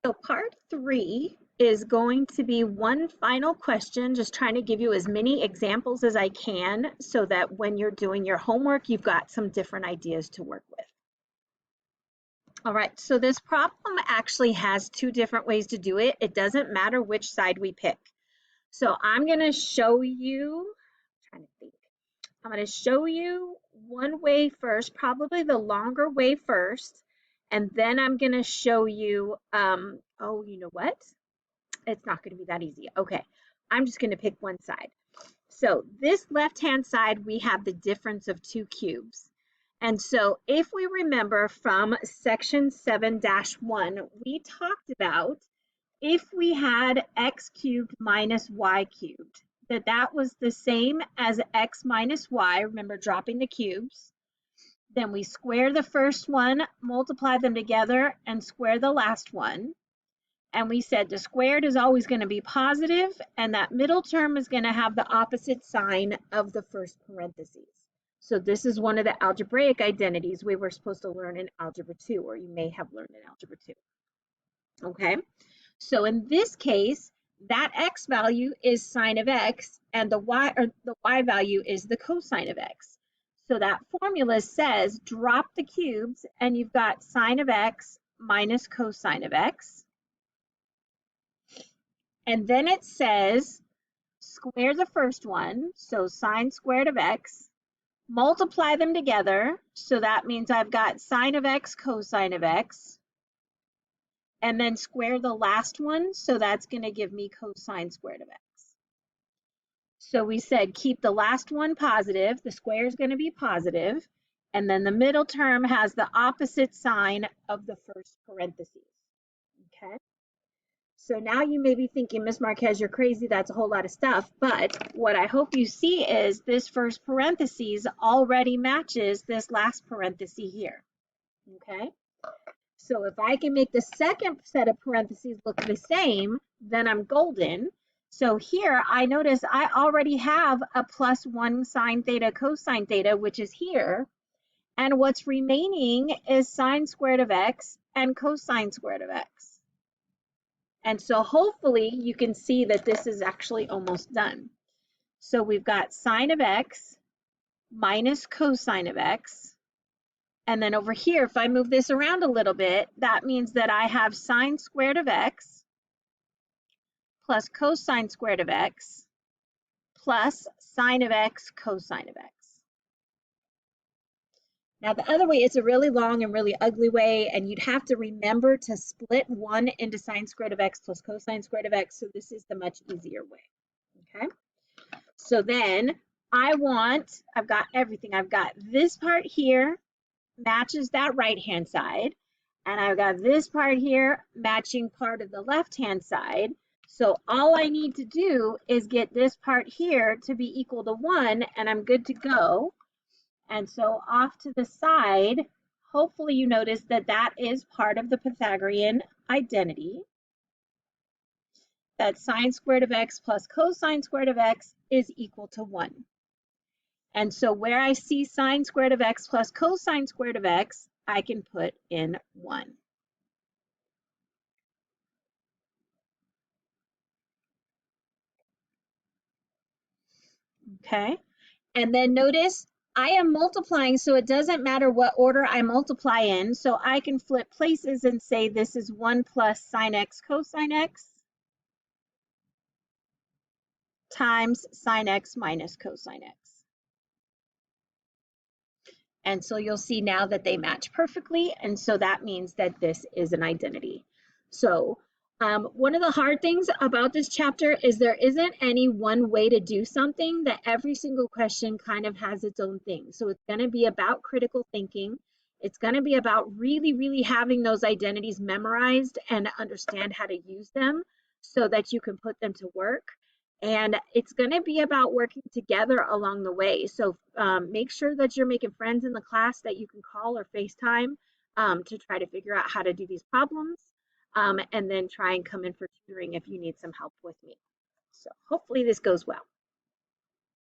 So part 3 is going to be one final question, just trying to give you as many examples as I can so that when you're doing your homework, you've got some different ideas to work with. All right, so this problem actually has 2 different ways to do it. It doesn't matter which side we pick. So I'm going to show you, I'm going to show you one way first, probably the longer way first, and then I'm going to show you, oh, you know what? It's not going to be that easy. Okay, I'm just going to pick one side. So this left-hand side, we have the difference of 2 cubes. And so if we remember from section 7-1, we talked about if we had x cubed minus y cubed, that was the same as x minus y, remember dropping the cubes. Then we square the first one, multiply them together, and square the last one. And we said the squared is always going to be positive, and that middle term is going to have the opposite sign of the first parentheses. So this is one of the algebraic identities we were supposed to learn in Algebra 2, or you may have learned in Algebra 2. Okay, so in this case, that x value is sine of x, and the y value is the cosine of x. So that formula says drop the cubes, and you've got sine of x minus cosine of x. And then it says square the first one, so sine squared of x, multiply them together, so that means I've got sine of x cosine of x, and then square the last one, so that's going to give me cosine squared of x. So we said keep the last one positive, the square is going to be positive, and then the middle term has the opposite sign of the first parentheses. Okay. So now you may be thinking, Ms. Marquez, you're crazy, that's a whole lot of stuff. But what I hope you see is this first parentheses already matches this last parenthesis here. Okay? So if I can make the second set of parentheses look the same, then I'm golden. So here I notice I already have a +1 sine theta cosine theta, which is here. And what's remaining is sine squared of x and cosine squared of x. And so hopefully you can see that this is actually almost done. So we've got sine of x minus cosine of x. And then over here, if I move this around a little bit, that means that I have sine squared of x plus cosine squared of x plus sine of x cosine of x. Now the other way is a really long and really ugly way, and you'd have to remember to split one into sine squared of x plus cosine squared of x, so this is the much easier way, okay? So then I've got everything. I've got this part here matches that right-hand side, and I've got this part here matching part of the left-hand side. So all I need to do is get this part here to be equal to 1, and I'm good to go. And so off to the side, hopefully you notice that that is part of the Pythagorean identity, that sine squared of x plus cosine squared of x is equal to 1. And so where I see sine squared of x plus cosine squared of x, I can put in 1. Okay, and then notice I am multiplying, so it doesn't matter what order I multiply in. So I can flip places and say this is 1 plus sine x cosine x times sine x minus cosine x. And so you'll see now that they match perfectly, and so that means that this is an identity. So one of the hard things about this chapter is there isn't any one way to do something, that every single question kind of has its own thing. So it's going to be about critical thinking. It's going to be about really, really having those identities memorized and understand how to use them so that you can put them to work. And it's going to be about working together along the way. So make sure that you're making friends in the class that you can call or FaceTime to try to figure out how to do these problems. And then try and come in for tutoring if you need some help with me. So hopefully this goes well.